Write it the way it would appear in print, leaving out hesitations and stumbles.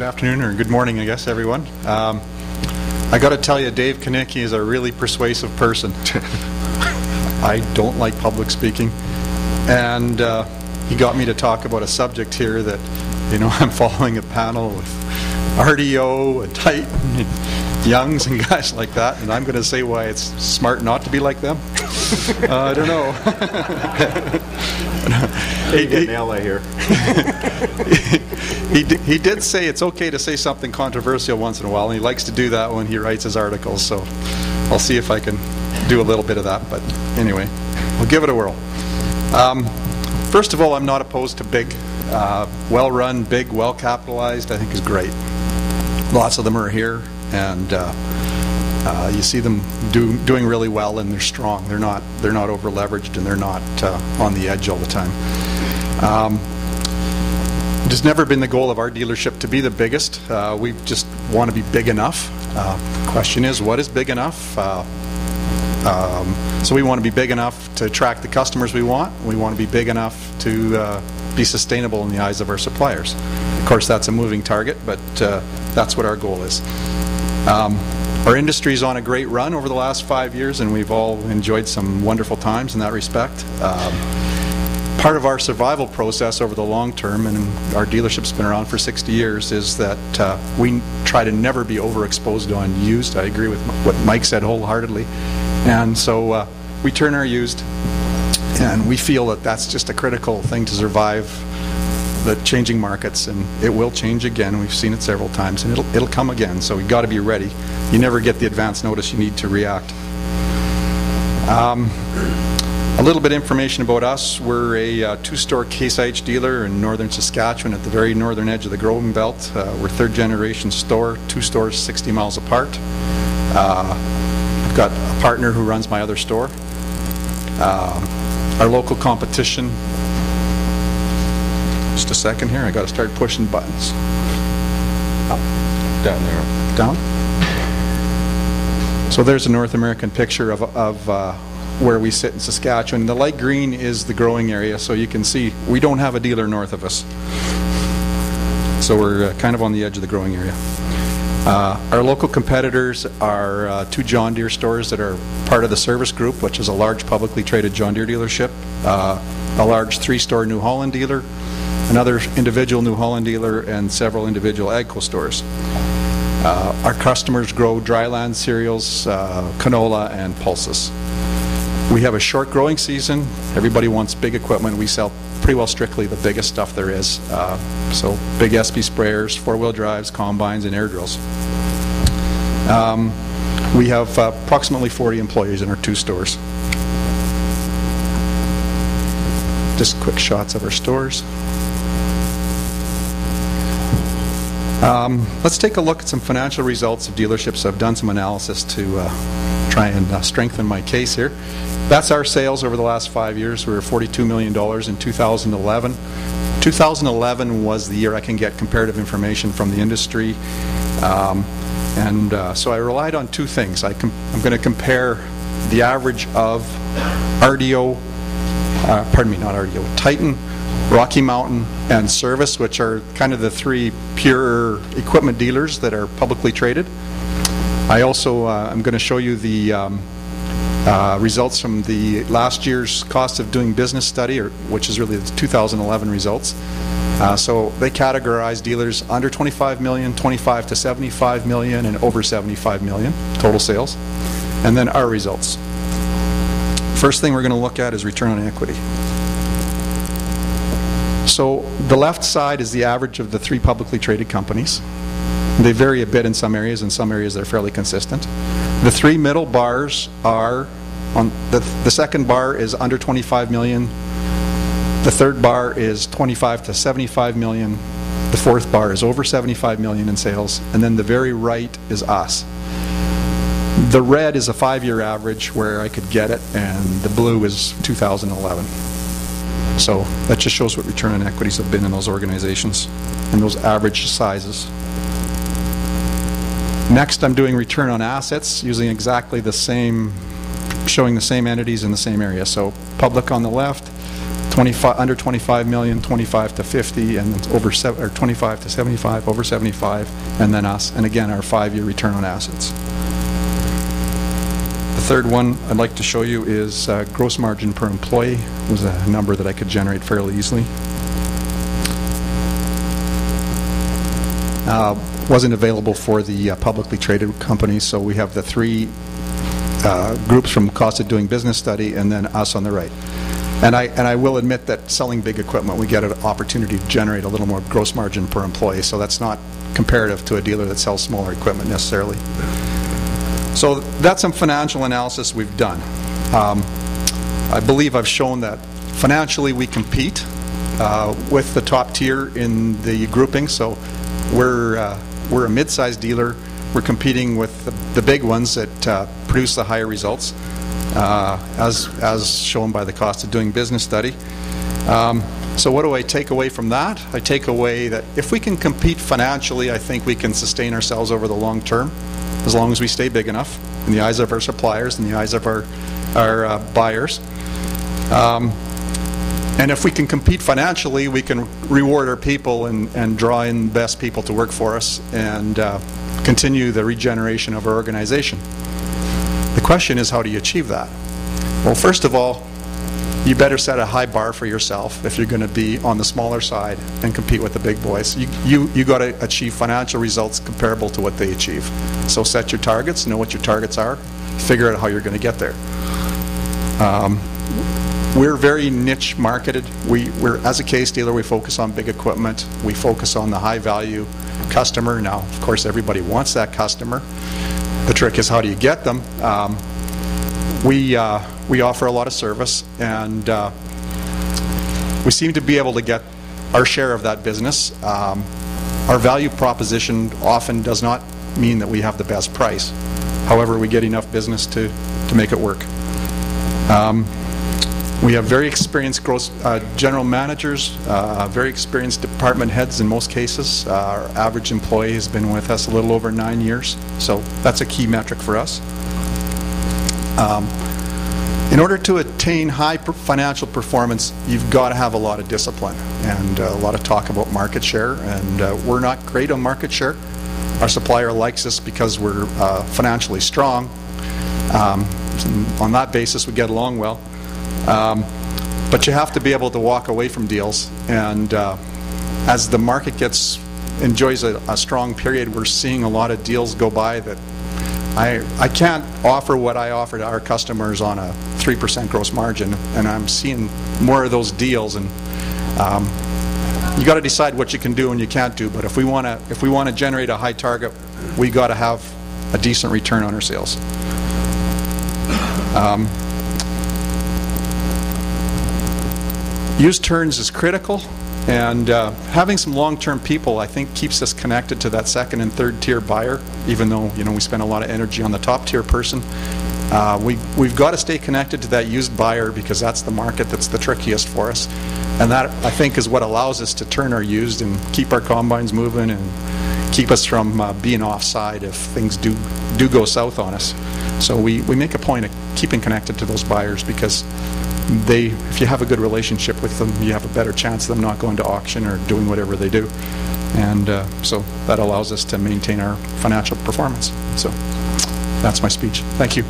afternoon, or good morning, I guess, everyone. I got to tell you, Dave Kanicki is a really persuasive person. I don't like public speaking, and he got me to talk about a subject here that, you know, I'm following a panel with RDO and Titan and Youngs and guys like that, and I'm going to say why it's smart not to be like them. I don't know. He nail it here. He did say it's okay to say something controversial once in a while, and he likes to do that when he writes his articles, so I'll see if I can do a little bit of that, but anyway, we'll give it a whirl. First of all, I'm not opposed to big, well-run, big, well-capitalized. I think is great. Lots of them are here, and you see them doing really well, and they're strong. They're not over-leveraged, and they're not on the edge all the time. It's never been the goal of our dealership to be the biggest. We just want to be big enough. Question is, what is big enough? So we want to be big enough to attract the customers we want. We want to be big enough to be sustainable in the eyes of our suppliers. Of course, that's a moving target, but that's what our goal is. Our industry's on a great run over the last 5 years, and we've all enjoyed some wonderful times in that respect. Part of our survival process over the long term, and our dealership's been around for 60 years, is that we try to never be overexposed on used. I agree with what Mike said wholeheartedly. And so we turn our used, and we feel that that's just a critical thing to survive the changing markets, and it will change again. We've seen it several times, and it'll come again, so we've got to be ready. You never get the advance notice you need to react. A little bit of information about us. We're a two-store Case IH dealer in northern Saskatchewan at the very northern edge of the growing belt. We're third-generation store, 2 stores 60 miles apart. I've got a partner who runs my other store. Our local competition, just a second here, I got to start pushing buttons. Up. Down there. Down? So there's a North American picture of where we sit in Saskatchewan. The light green is the growing area, so you can see we don't have a dealer north of us. So we're kind of on the edge of the growing area. Our local competitors are 2 John Deere stores that are part of the Service Group, which is a large publicly traded John Deere dealership, a large 3-store New Holland dealer, another individual New Holland dealer, and several individual AGCO stores. Our customers grow dryland cereals, canola, and pulses. We have a short growing season. Everybody wants big equipment. We sell pretty well strictly the biggest stuff there is. So big SP sprayers, 4-wheel drives, combines, and air drills. We have approximately 40 employees in our 2 stores. Just quick shots of our stores. Let's take a look at some financial results of dealerships. I've done some analysis to try and strengthen my case here. That's our sales over the last 5 years. We were $42 million in 2011. 2011 was the year I can get comparative information from the industry. So I relied on 2 things. I'm going to compare the average of RDO, not RDO, Titan, Rocky Mountain, and Service, which are kind of the 3 pure equipment dealers that are publicly traded. I also am going to show you the results from the last year's cost of doing business study, which is really the 2011 results. So they categorize dealers under 25 million, 25 to 75 million, and over 75 million total sales. And then our results. First thing we're going to look at is return on equity. So the left side is the average of the 3 publicly traded companies. They vary a bit in some areas. In some areas they're fairly consistent. The 3 middle bars are, on the second bar is under 25 million. The third bar is 25 to 75 million. The fourth bar is over 75 million in sales. And then the very right is us. The red is a 5-year average where I could get it, and the blue is 2011. So that just shows what return on equities have been in those organizations and those average sizes. Next, I'm doing return on assets using exactly the same, showing the same entities in the same area. So public on the left, under 25 million, 25 to 50, and over 25 to 75, over 75, and then us. And again, our 5-year return on assets. The third one I'd like to show you is gross margin per employee. It was a number that I could generate fairly easily. Wasn't available for the publicly traded companies, so we have the 3 groups from cost of doing business study, and then us on the right. And I will admit that selling big equipment, we get an opportunity to generate a little more gross margin per employee, so that's not comparative to a dealer that sells smaller equipment necessarily. So that's some financial analysis we've done. I believe I've shown that financially we compete with the top tier in the grouping, so we're a mid-sized dealer. We're competing with the big ones that produce the higher results, as shown by the cost of doing business study. So what do I take away from that? I take away that if we can compete financially, I think we can sustain ourselves over the long term, as long as we stay big enough in the eyes of our suppliers, in the eyes of our buyers. And if we can compete financially, we can reward our people and draw in the best people to work for us and continue the regeneration of our organization. The question is, how do you achieve that? Well, first of all, you better set a high bar for yourself if you're going to be on the smaller side and compete with the big boys. You got to achieve financial results comparable to what they achieve. So set your targets, know what your targets are, figure out how you're going to get there. We're very niche marketed. We're, as a case dealer, we focus on big equipment. We focus on the high value customer. Now, of course, everybody wants that customer. The trick is, how do you get them? We offer a lot of service, and we seem to be able to get our share of that business. Our value proposition often does not mean that we have the best price. However, we get enough business to make it work. We have very experienced general managers, very experienced department heads in most cases. Our average employee has been with us a little over 9 years, so that's a key metric for us. In order to attain high financial performance, you've got to have a lot of discipline and a lot of talk about market share, and we're not great on market share. Our supplier likes us because we're financially strong. On that basis, we get along well. But you have to be able to walk away from deals, and as the market enjoys a strong period, we're seeing a lot of deals go by that I can't offer what I offer to our customers on a 3% gross margin, and I'm seeing more of those deals. And you got to decide what you can do and you can't do. But if we want to generate a high target, we got to have a decent return on our sales. Used turns is critical, and having some long-term people, I think, keeps us connected to that second and third tier buyer. Even though we spend a lot of energy on the top tier person, we've got to stay connected to that used buyer, because that's the market that's the trickiest for us, and that, I think, is what allows us to turn our used and keep our combines moving and keep us from being offside if things do go south on us. So we make a point of keeping connected to those buyers, because if you have a good relationship with them, you have a better chance of them not going to auction or doing whatever they do. And so that allows us to maintain our financial performance. So that's my speech. Thank you.